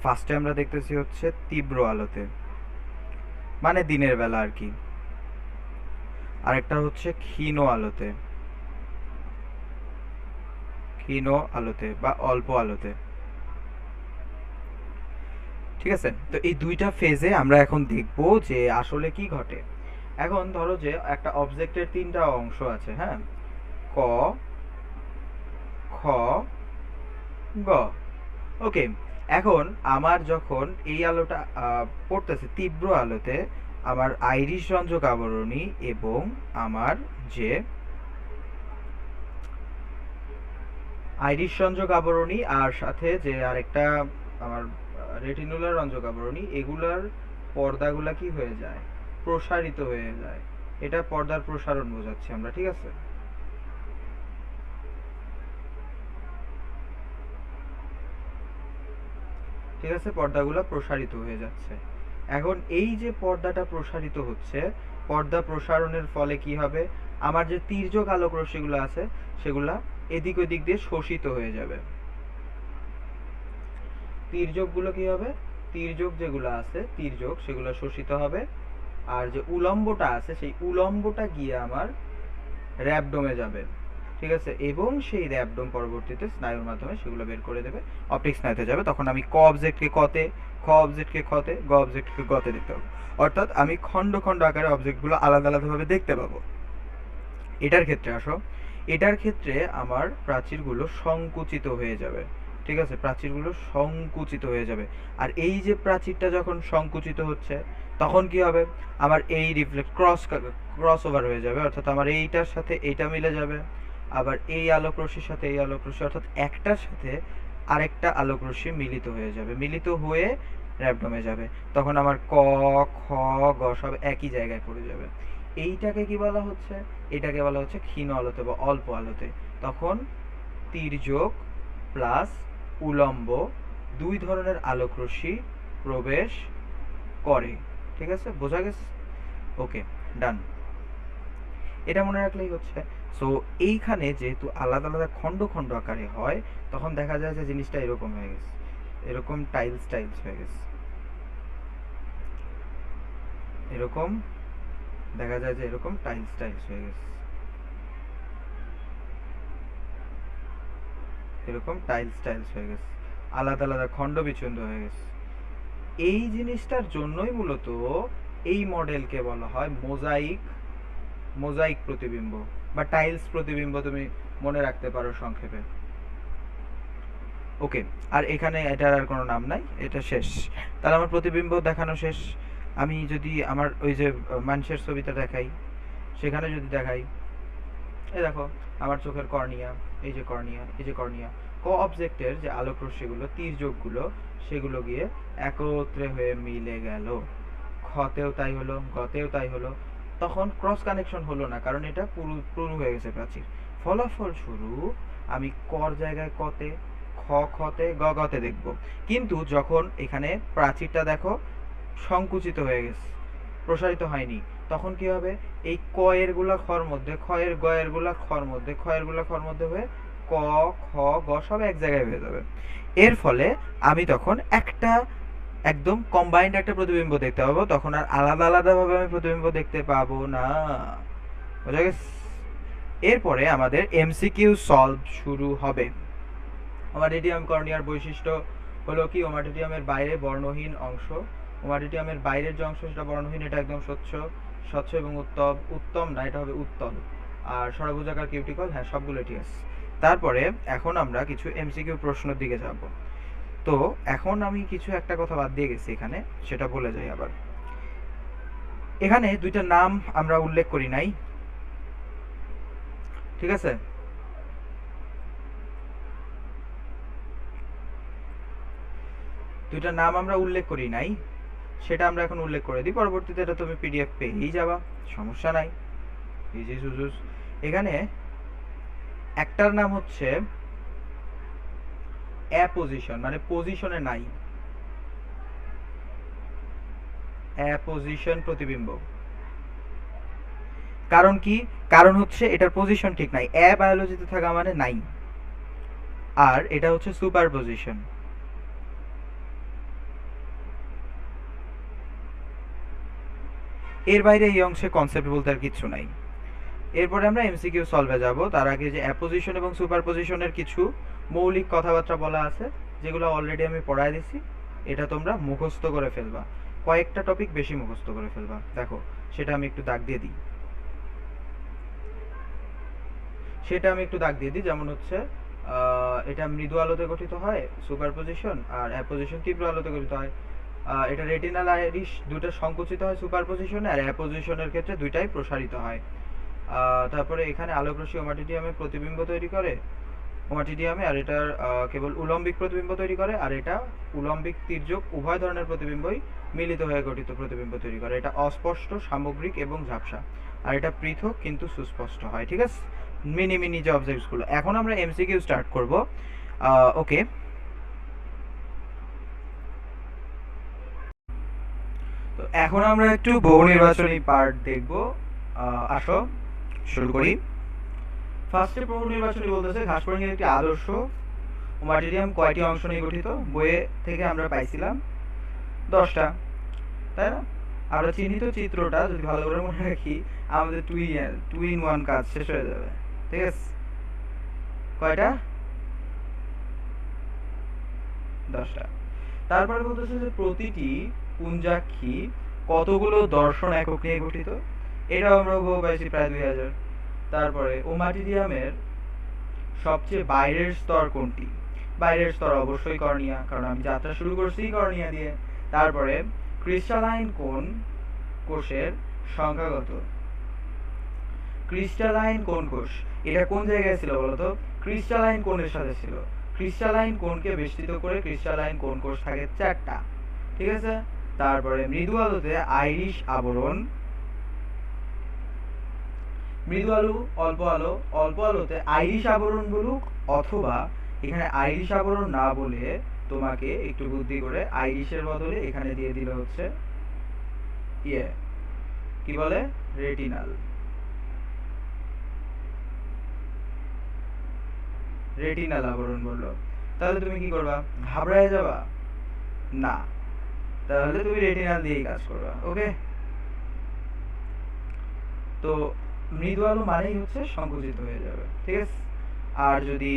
A: ফার্স্টে আমরা দেখতেছি হচ্ছে তীব্র আলোতে, মানে দিনের বেলা আর কি, আরেকটা হচ্ছে ক্ষীণ আলোতে, ক্ষীণ আলোতে বা অল্প আলোতে। ঠিক আছে, তো এই দুইটা ফেজে আমরা এখন দেখব যে আসলে কি ঘটে। এখন ধরো যে একটা অবজেক্টের তিনটা অংশ আছে, হ্যাঁ, ক, খ, গ। ওকে, এখন আমার যখন এই আলোটা পড়তেছে তীব্র আলোতে, আমার আইরিশ রঞ্জক আবরণী এবং আমার যে আইরিশ রঞ্জক আবরণী আর সাথে যে আরেকটা আমার রেটিনুলার রঞ্জক আবরণী, এগুলার পর্দাগুলা কি হয়ে যায়, প্রসারিত হয়ে যায় এটা পর্দার প্রসারণ বোঝাচ্ছি আমরা, ঠিক আছে? ঠিক আছে, পর্দাগুলো প্রসারিত হয়ে যাচ্ছে। এখন এই যে পর্দাটা প্রসারিত হচ্ছে, পর্দা প্রসারণের ফলে কি হবে, আমার যে তির্যক আলোক রশ্মিগুলো আছে সেগুলা এদিক ওদিক দিয়ে শোষিত হয়ে যাবে। তির্যকগুলো কি হবে, তির্যক যেগুলো আছে তির্যক সেগুলো শোষিত হবে, আর যে উলম্বটা আছে সেই উলম্বটা গিয়ে আমার র্যাবডোমে যাবে, ঠিক আছে? এবং সেই র্যাবডোম পরবর্তীতে স্নায়ুর মাধ্যমে সেগুলো বের করে দেবে, অপটিক স্নায়ুতে যাবে। তখন আমি ক অবজেক্টকে কতে, খ অবজেক্টকে খতে, গ অবজেক্টকে গতে দেখতে পাবো। অর্থাৎ আমি খণ্ড খণ্ড আকারে অবজেক্টগুলো আলাদা আলাদাভাবে দেখতে পাবো। এটার ক্ষেত্রে আসো, এটার ক্ষেত্রে আমার প্রাচীরগুলো সংকুচিত হয়ে যাবে, ঠিক আছে? প্রাচীরগুলো সংকুচিত হয়ে যাবে। আর এই যে প্রাচীরটা যখন সংকুচিত হচ্ছে তখন কি হবে, আমার এই রিফ্লেক্ট ক্রস ওভার হয়ে যাবে, অর্থাৎ আমার এইটার সাথে এইটা মিলে যাবে, আবার এই আলোক রশ্মির সাথে এই আলোক রশ্মি, অর্থাৎ একটার সাথে আরেকটা আলোক রশ্মি মিলিত হয়ে যাবে, মিলিত হয়ে র্যাবডোমে যাবে। তখন আমার ক, খ, গ সব একই জায়গায় পড়ে যাবে। এইটাকে কি বলা হচ্ছে, এটাকে বলা হচ্ছে ক্ষীণ আলোতে বা অল্প আলোতে। তখন তির্যক প্লাস উলম্ব দুই ধরনের আলোক রশ্মি প্রবেশ করে, ঠিক আছে? বোঝা গেছে? ওকে, ডান। এটা মনে রাখলেই হচ্ছে। সো এইখানে যেহেতু আলাদা আলাদা খণ্ড খণ্ড আকারে হয় তখন দেখা যায় যে জিনিসটা এরকম হয়ে গেছে, এরকম টাইলস টাইলস হয়ে গেছে, এরকম দেখা যায় যে এরকম টাইলস টাইলস হয়ে গেছে, এরকম টাইলস টাইলস হয়ে গেছে, আলাদা আলাদা খণ্ড বিচ্ছিন্ন হয়ে গেছে। এই জিনিসটার জন্যই মূলত এই মডেলকে বলা হয় মোজাইক, মোজাইক প্রতিবিম্ব বা টাইলস প্রতিবিম্ব, তুমি মনে রাখতে পারো সংক্ষেপে। ওকে, আর এখানে এটার আর কোনো নাম নাই, এটা শেষ। তাহলে আমার প্রতিবিম্ব দেখানো শেষ। আমি যদি আমার ওই যে মানুষের ছবিটা দেখাই, সেখানে যদি দেখাই, এই দেখো আমার চোখের কর্নিয়া, এই যে কর্নিয়া, এই যে কর্নিয়া, ক অবজেক্টের যে আলোক রশ্মিগুলো তির্যকগুলো সেগুলো গিয়ে একত্রে হয়ে মিলে গেল, খতেও তাই হলো, গতেও তাই হলো। তখন ক্রস কানেকশন হলো না, কারণ এটা পুরু পুরু হয়ে গেছে প্রাচীর। ফলাফল স্বরূপ আমি কর জায়গায় কতে, খ খতে, গ গতে দেখব। কিন্তু যখন এখানে প্রাচীরটা দেখো সংকুচিত হয়ে গেছে, প্রসারিত হয়নি, তখন কি হবে, এই ক এর গুলা খর মধ্যে, খ এর গ এর গুলা খর মধ্যে, খ এর গুলা খর মধ্যে হয়ে ক, খ, গ সব এক জায়গায় হয়ে যাবে। এর ফলে আমি তখন একটা একদম কম্বাইন্ড একটা প্রতিবিম্ব দেখতে পাবো, তখন আর আলাদা আলাদা ভাবে আমি প্রতিবিম্ব দেখতে পাবো না। বুঝা গেছে? এরপরে আমাদের এমসিকিউ সলভ শুরু হবে। ওমাটিডিয়াম কর্নিয়ার বৈশিষ্ট্য হলো কি, ওমাটিডিয়ামের বাইরে বর্ণহীন অংশ, ওমাটিডিয়ামের বাইরের যে অংশ সেটা বর্ণহীন, এটা একদম স্বচ্ছ, স্বচ্ছ এবং উত্তম, উত্তম না এটা হবে উত্তল। আর ষড়ভুজাকার কিউটিকল, হ্যাঁ সবগুলো ঠিক আছে। তারপরে এখন আমরা কিছু এমসিকিউ প্রশ্নের দিকে যাব। তো এখন আমি কিছু একটা কথা বাদ দিয়ে গেছি এখানে, সেটা বলে যাই আবার। এখানে দুইটা নাম আমরা উল্লেখ করি নাই, ঠিক আছে? দুইটা নাম আমরা উল্লেখ করি নাই, সেটা আমরা এখন উল্লেখ করে দিই, পরবর্তীতে এটা তুমি পিডিএফ পেয়েই যাবা, সমস্যা নাই, ইজি সুজুস। এখানে একটার নাম হচ্ছে অ্যাপোজিশন, মানে পজিশনে নাই, অ্যাপোজিশন প্রতিবিম্ব। কারণ কি, কারণ হচ্ছে এটার পজিশন ঠিক নাই, অ্যা বায়োলজিতে থাকা মানে নাই, আর এটা হচ্ছে সুপার পজিশন। এর বাইরে এই অংশে কনসেপ্ট বলতে আর কিছু নাই। এরপরে আমরা এমসিকিউ সলভে যাব। তার আগে যে অ্যাপোজিশন এবং সুপার পজিশনের কিছু মৌলিক কথাবার্তা বলা আছে, যেগুলো অলরেডি আমি পড়ায় দিছি, এটা তোমরা মুখস্থ করে ফেলবা, কয়েকটা টপিক বেশি মুখস্থ করে ফেলবা। দেখো সেটা আমি একটু দাগ দিয়ে দিই, যেমন হচ্ছে এটা মৃদু আলোতে গঠিত হয় সুপারপজিশন, আর অ্যাপোজিশন তীব্র আলোতে গঠিত হয়। এটা রেটিনাল আইরিশ দুটো সংকুচিত হয় সুপারপজিশনে, আর অ্যাপোজিশনের ক্ষেত্রে দুইটাই প্রসারিত হয়। তারপরে এখানে আলোক রশ্মি ওমাটিডিয়ামে প্রতিবিম্ব তৈরি করে, ওমাটিডিয়ামে, আর এটার কেবল উলম্বিক প্রতিবিম্ব তৈরি করে, আর এটা উলম্বিক তির্যক উভয় ধরনের প্রতিবিম্বই মিলিত হয়ে গঠিত প্রতিবিম্ব তৈরি করে। এটা অস্পষ্ট, সামগ্রিক এবং ঝাপসা, আর এটা পৃথক কিন্তু সুস্পষ্ট হয়। ঠিক আছে, মিনি মিনি যে অবজেক্টসগুলো। এখন আমরা এমসিকিউ স্টার্ট করব। ওকে, তো এখন আমরা একটু বহু নির্বাচনী পার্ট দেখব। আসো শুরু করি। ফার্স্টে বহু নির্বাচনী বলতেছে ঘাসফড়িং একটি আদর্শ ওমাটিডিয়াম কয়টি অংশ নিয়ে গঠিত? বইয়ে থেকে আমরা পাইছিলাম 10টা, তাই না? আমরা চিহ্নিত চিত্রটা যদি ভালো করে মনে রাখি, আমাদের টু ইন ওয়ান কাজ শেষ হয়ে যাবে। ঠিক আছে, কয়টা? 10টা। তারপরে বলতেছে যে প্রতিটি পুঞ্জাক্ষী কতগুলো দর্শন একক নিয়ে গঠিত? এটাও আমরা বহু পাইছি, প্রায় 2000। তারপরে ওমাটিডিয়ামের সবচেয়ে বাইরের স্তর কোনটি? বাইরের স্তর অবশ্যই কর্নিয়া, কারণ আমি যাত্রা শুরু করছি কর্নিয়া দিয়ে। তারপরে ক্রিস্টালাইন কোন কোষের সংখ্যাগত? ক্রিস্টালাইন কোন কোষ, এটা কোন জায়গায় ছিল বলতো? ক্রিস্টালাইন কোণের সাথে ছিল। ক্রিস্টালাইন কোণকে বেষ্টিত করে ক্রিস্টালাইন কোন কোষ থাকে 4টা। ঠিক আছে। তারপরে মৃদু আলোতে আইরিশ আবরণ, মৃদু আলো, অল্প আলোতে আইরিশ আবরণ বলুক, অথবা এখানে আইরিশ আবরণ না বলে তোমাকে একটু বুদ্ধি করে আইরিশের বদলে এখানে দিয়ে দিল হচ্ছে কি বলে, রেটিনাল। রেটিনাল আবরণ বললো, তাহলে তুমি কি করবা? ঘাবড়ায় যাবা না, তাহলে তুমি রেটিনাল দিয়েই কাজ করবা। ওকে, তো মৃদু আলো মানেই হচ্ছে সংকুচিত হয়ে যাবে। ঠিক আছে। আর যদি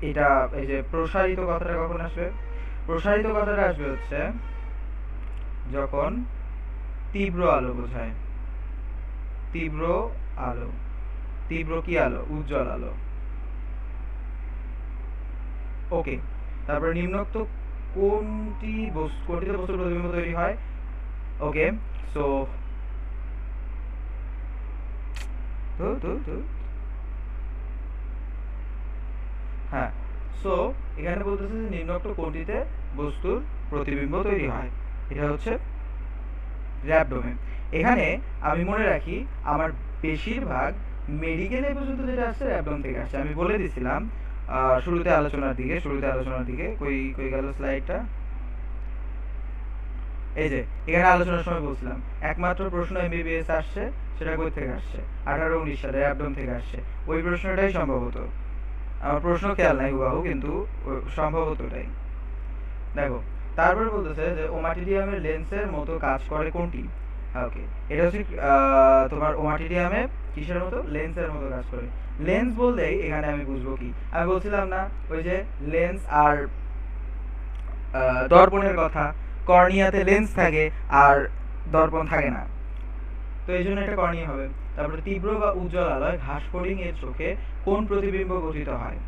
A: এটা, এই যে প্রসারিত কথাটা কখন আসবে? প্রসারিত কথাটা আসবে হচ্ছে যখন তীব্র আলো বোঝায়। তীব্র আলো, তীব্র কি আলো? উজ্জ্বল আলো। ওকে, তারপরে নিম্নোক্ত কোনটিতে বস্তুর প্রতিবিম্ব তৈরি হয়? ওকে, সো হ্যাঁ, সো এখানে বলতেছে যে নিম্নোক্ত কোনটিতে বস্তুর প্রতিবিম্ব তৈরি হয়? এটা হচ্ছে র্যাবডোমে। এখানে আমি মনে রাখি আমার বেশিরভাগ মেডিকেলে পর্যন্ত যেটা আসছে র্যাবডোম থেকে আসছে। আমি বলে দিছিলাম শুরুতে আলোচনার দিকে কই গেল স্লাইডটা? এই যে এখানে আলোচনার সময় বলছিলাম একমাত্র প্রশ্ন এমবিবিএস আসছে, সেটা কই থেকে আসছে? 18-19 সালে র্যাবডোম থেকে আসছে। ওই প্রশ্নটাই সম্ভবত, আমার প্রশ্ন খেয়াল নাই হুবাহু, কিন্তু সম্ভবত ওটাই। দেখো, তারপরে বলতেছে যে ওমাটিডিয়ামের লেন্সের মতো কাজ করে কোনটি? ওকে, এটা হচ্ছে তোমার ওমাটিডিয়ামে কিসের মতো? লেন্সের মতো কাজ করে। লেন্স বললেই এখানে আমি বুঝবো কি? আমি বলছিলাম না ওই যে লেন্স আর দর্পণের কথা, কর্নিয়াতে লেন্স থাকে আর দর্পণ থাকে না, তো এই জন্য এটা কর্নিয়া হবে। তারপরে তীব্র বা উজ্জ্বল আলোয় ঘাসফড়িং এর চোখে কোন প্রতিবিম্ব গঠিত হয়?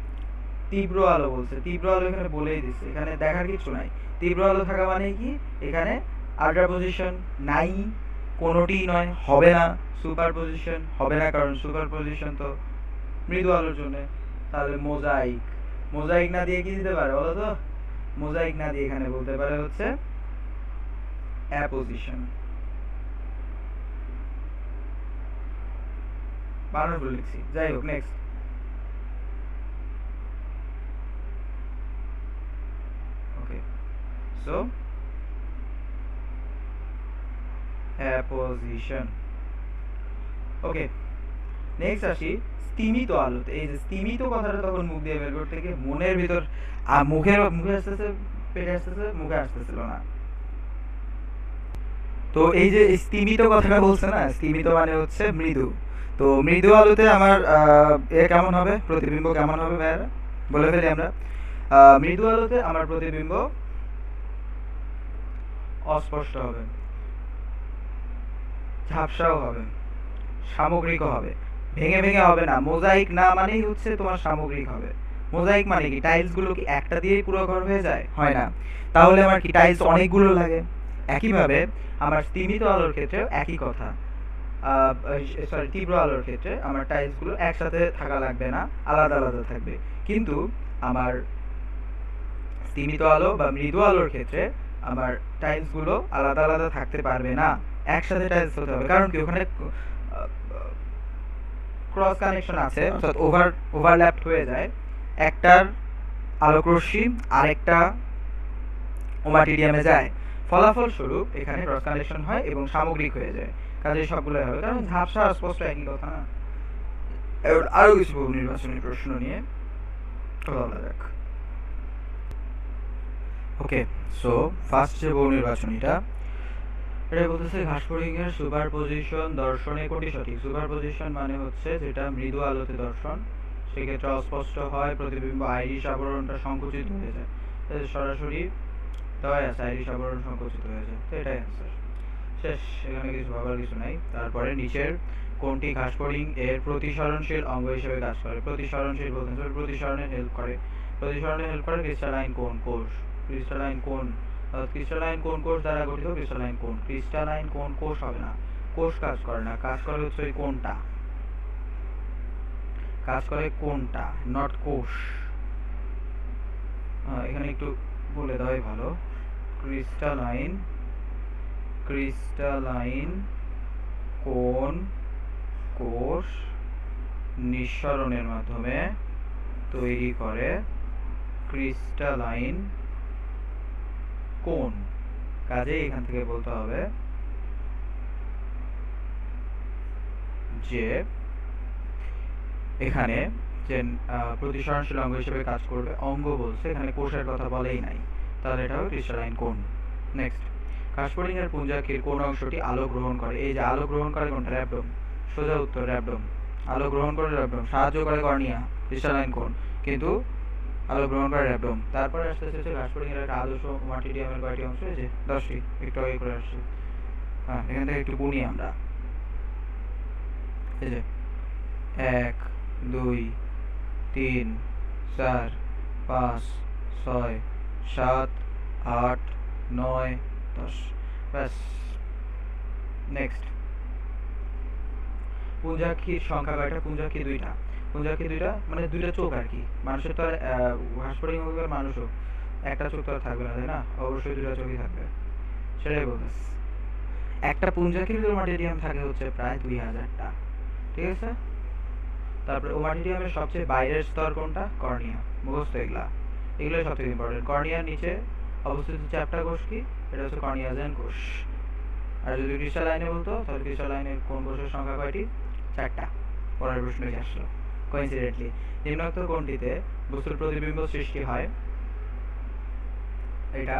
A: তীব্র আলো বলছে, তীব্র আলো এখানে বলেই দিচ্ছে, এখানে দেখার কিছু নাই। তীব্র আলো থাকা মানে কি? এখানে আল্ট্রা পজিশন নাই, কোনোটিই নয়, হবে না। সুপার পজিশন হবে না, কারণ সুপার পজিশন তো মৃদু আলোর জন্য। তাহলে মোজাইক, মোজাইক না দিয়ে কি দিতে পারে বলো তো? মোজাইক না দিয়ে এখানে বলতে পারে হচ্ছে অ্যাপোজিশন। বানান ভুল লিখছি, যাই হোক, নেক্সট। ওকে, সো অ্যাপোজিশন। ওকে, নেক্সট আসি স্তিমিত আলোতে। এই যে স্তিমিত কথাটা তখন মুখ দিয়ে বের করতে গিয়ে মনের ভিতর মুখে আসতেছে, পেটে আসতেছে, মুখে আসতেছিল না। তো এই যে স্তিমিত কথাটা বলছে না, স্তিমিত মানে হচ্ছে মৃদু। তো মৃদু আলোতে আমার কেমন হবে? প্রতিবিম্ব কেমন হবে ভাইয়ারা? বলে ফেলি আমরা। মৃদু আলোতে আমার প্রতিবিম্ব অস্পষ্ট হবে, ঝাপসাও হবে, সামগ্রিকও হবে, ভেঙে ভেঙে হবে না। মোজাইক না মানেই হচ্ছে তোমার সামগ্রিক হবে। মোজাইক মানে কি? টাইলস গুলো কি একটা দিয়েই পুরো ঘর হয়ে যায়? হয় না। তাহলে আমার কি টাইলস অনেকগুলো লাগে? একইভাবে আমার স্তিমিত আলোর ক্ষেত্রেও একই কথা। সরি তীব্র আলোর ক্ষেত্রে আমার টাইলসগুলো একসাথে থাকা লাগবে না, আলাদা আলাদা থাকবে। কিন্তু আমার সীমিত আলো বা মৃদু আলোর ক্ষেত্রে আমার টাইলসগুলো আলাদা আলাদা থাকতে পারবে না, একসাথে টাইলস হতে হবে। কারণ কি ওখানে ক্রস কানেকশন আছে, অর্থাৎ ওভারল্যাপ হয়ে যায়। একটার আলোকরশ্মি আরেকটা ওমাটিডিয়ামে যায়, ফলাফল স্বরূপ এখানে ক্রস কানেকশন হয় এবং সামগ্রিক হয়ে যায়। কাজে সবগুলো হবে, কারণ ঝাপসা স্পষ্ট একই কথা না। এবার আরো কিছু বহু নির্বাচনী প্রশ্ন নিয়ে বলা যাক। ওকে, সো ফার্স্ট যে বহু নির্বাচনীটা, এটা বলতেছে ঘাসফড়িং এর সুপারপজিশন দর্শনে কোনটি সঠিক? সুপারপজিশন মানে হচ্ছে যেটা মৃদু আলোতে দর্শন, সেক্ষেত্রে অস্পষ্ট হয়, প্রতিবিম্ব আইরিশ আবরণটা সংকুচিত হয়ে যায়। সরাসরি দেওয়াই আছে আইরিশ আবরণ সংকুচিত হয়ে যায়, তো এটাই অ্যান্সার। শেষ, এখানে কিছু ভাবার কিছু নাই। তারপরে নিচের কোনটি ঘাসফড়িং এর প্রতিসরণশীল অঙ্গ হিসেবে কাজ করে? প্রতিসরণশীল বলতে প্রতিসরণে হেল্প করে। প্রতিসরণে হেল্প করে ক্রিস্টালাইন কোন কোষ। ক্রিস্টালাইন কোন, ক্রিস্টালাইন কোন কোষ দ্বারা গঠিত? ক্রিস্টালাইন কোন। ক্রিস্টালাইন কোন কোষ হবে না, কোষ কাজ করে না, কাজ করে হচ্ছে ওই কোনটা, কাজ করে কোনটা, নট কোষ। এখানে একটু বলে দেওয়াই ভালো। ক্রিস্টালাইন ক্রিস্টালাইন কোন কোষ নিঃসরণের মাধ্যমে তৈরি করে ক্রিস্টালাইন কোন। কাজে এখান থেকে বলতে হবে যে এখানে যে প্রতিসরণশীল অঙ্গ হিসেবে কাজ করবে, অঙ্গ বলছে, এখানে কোষের কথা বলেই নাই, তাহলে এটা হবে ক্রিস্টালাইন কোন। নেক্সট, ঘাসফড়িং এর পুঞ্জাক্ষীর কোন অংশটি আলো গ্রহণ করে? এই যে আলো গ্রহণ করে কোনটা? র্যাবডোম। সোজা উত্তর র্যাবডোম। আলো গ্রহণ করে র্যাবডোম, সাহায্য করে কর্নিয়া, ক্রিস্টালাইন কোন, কিন্তু আলো গ্রহণ করে র্যাবডোম। তারপরে আস্তে আস্তে ঘাসফড়িং এর একটা আদর্শ ওমাটিডিয়ামের কয়টি অংশ? এই যে 10টি, একটু আগে করে আসছে। হ্যাঁ, এখান থেকে একটু গুনি আমরা। এই যে 1 2 3 4 5 6 7 8 9 10, ব্যাস। নেক্সট, পুঞ্জাক্ষীর সংখ্যা কয়টা? পুঞ্জাক্ষী দুইটা। পুঞ্জাক্ষী দুইটা মানে দুইটা চোখ আর কি। মানুষের তো আর ঘাসফড়িং মানুষও একটা চোখ তো আর থাকবে না, তাই না? অবশ্যই দুইটা চোখই থাকবে, সেটাই বলতেছে। একটা পুঞ্জাক্ষীর ওমাটিডিয়াম থাকে হচ্ছে প্রায় 2000টা, ঠিক আছে? তারপরে ওমাটিডিয়ামের সবচেয়ে বাইরের স্তর কোনটা? কর্নিয়া। মুখস্থ এগুলা, এগুলোই সবথেকে ইম্পর্টেন্ট। কর্নিয়ার নিচে অবস্থিত চ্যাপ্টা কোষ কি? এটা হচ্ছে কর্নিয়াজেন কোষ। আর যদি ক্রিস্টালাইনে বলতো, তাহলে ক্রিস্টালাইনের কোন কোষের সংখ্যা কয়টি? 4টা। পরের প্রশ্নই আসলো কোইন্সিডেন্টলি। নিম্নোক্ত কোনটিতে বস্তুর প্রতিবিম্ব সৃষ্টি হয়? এটা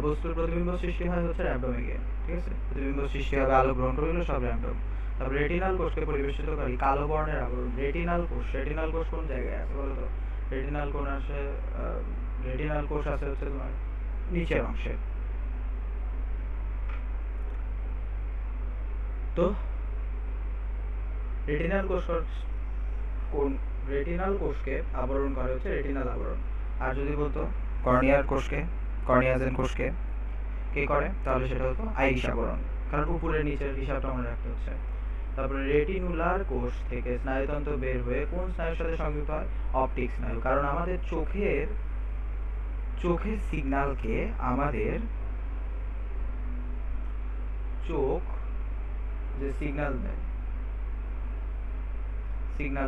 A: বস্তুর প্রতিবিম্ব সৃষ্টি হয় হচ্ছে র্যাবডোমে গিয়ে, ঠিক আছে? প্রতিবিম্ব সৃষ্টি হবে, আলো গ্রহণ করবে সব র্যাবডোম। তারপর রেটিনাল কোষকে পরিবেষ্টিত করে কালো বর্ণের আবরণ। রেটিনাল কোষ, রেটিনাল কোষ কোন জায়গায় আছে বলো তো? রেটিনাল কোষ আছে, রেটিনাল কোষ আছে হচ্ছে তোমার নিচের অংশে। তো রেটিনাল কোষ কোন, রেটিনাল কোষকে আবরণ করে হচ্ছে রেটিনাল আবরণ। আর যদি বলতো কর্নিয়ার কোষকে, কর্নিয়াজেন কোষকে কে করে, তাহলে সেটা হতো আইরিশ আবরণ, কারণ উপরের নিচের হিসাবটা মনে রাখতে হচ্ছে। তারপরে রেটিনুলার কোষ থেকে স্নায়ুতন্ত্র বের হয়ে কোন স্নায়ুর সাথে সংযুক্ত হয়? অপটিক স্নায়ু। কারণ আমাদের চোখের সিগন্যালকে আমাদের চোখ যে সিগন্যাল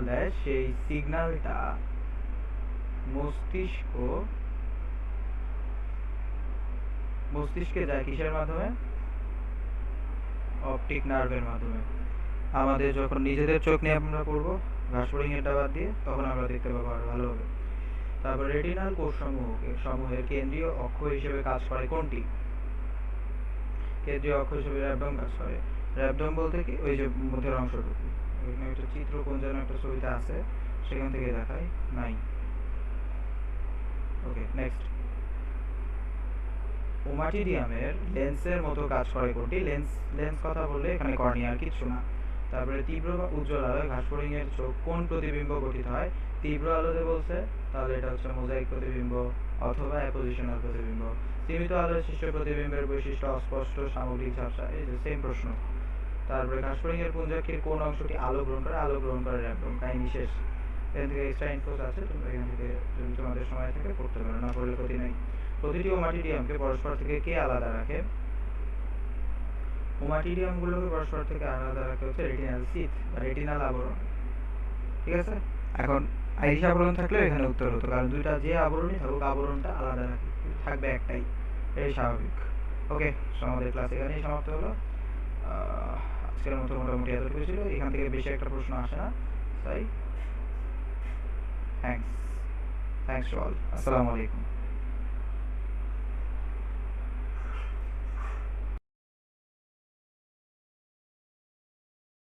A: দেয় সেই সিগন্যালটা মস্তিষ্কে যায় কিসের মাধ্যমে? অপটিক নার্ভের মাধ্যমে। আমাদের যখন নিজেদের চোখ নিয়ে আমরা পড়বো ঘাসফড়িং এটা বাদ দিয়ে, তখন আমরা দেখতে পাবো আরো ভালোভাবে। তারপর রেটিনাল কোষ সমূহের কেন্দ্রীয় অক্ষ হিসেবে কাজ করে কোনটি? কেন্দ্রীয় অক্ষ হিসেবে র্যাবডোম কাজ করে। র্যাবডোম বলতে কি? ওই যে মধ্যের অংশটুকু। এখানে একটা চিত্র কোন যেন একটা ছবিটা আছে, সেখান থেকে দেখায় নাই। ওকে, নেক্সট, ওমাটিডিয়ামের লেন্সের মতো কাজ করে কোনটি? লেন্স কথা বললে এখানে কর্নিয়ার কিছু না। তারপরে তীব্র বা উজ্জ্বল আলোয় ঘাসফড়িং এর চোখ কোন প্রতিবিম্ব গঠিত হয়? তীব্র আলোতে বলছে, তাহলে এটা হচ্ছে মোজাইক প্রতিবিম্ব অথবা অ্যাপোজিশনাল প্রতিবিম্ব। সীমিত আলোয় সৃষ্ট প্রতিবিম্বের বৈশিষ্ট্য অস্পষ্ট, সামগ্রিক ঝাপসা। এই যে সেম প্রশ্ন, তারপরে ঘাসফড়িং এর পুঞ্জকের কোন অংশটি আলো গ্রহণ করে? আলো গ্রহণ করে র্যাব্রম। কাহিনী শেষ। এখান থেকে এক্সট্রা ইনফোস আছে, তোমরা এখান থেকে যদি তোমাদের সময় থাকে পড়তে পারো, না পড়লে ক্ষতি নেই। প্রতিটি ওমাটিডিয়ামকে পরস্পর থেকে কে আলাদা রাখে? ওমাটিডিয়ামগুলোকে পরস্পর থেকে আলাদা রাখে হচ্ছে রেটিনাল সিথ বা রেটিনাল আবরণ। ঠিক আছে, এখন আইরিশ আবরণ থাকলে এখানে উত্তর হতো, কারণ দুইটা যে আবরণই থাকুক আবরণটা আলাদা রাখে, থাকবে একটাই, এই স্বাভাবিক। ওকে, আমাদের ক্লাস এখানেই সমাপ্ত হলো। আজকের মতো মোটামুটি এতটুকু ছিল, এখান থেকে বেশি একটা প্রশ্ন আসে না, তাই থ্যাংকস টু অল। আসসালামু আলাইকুম।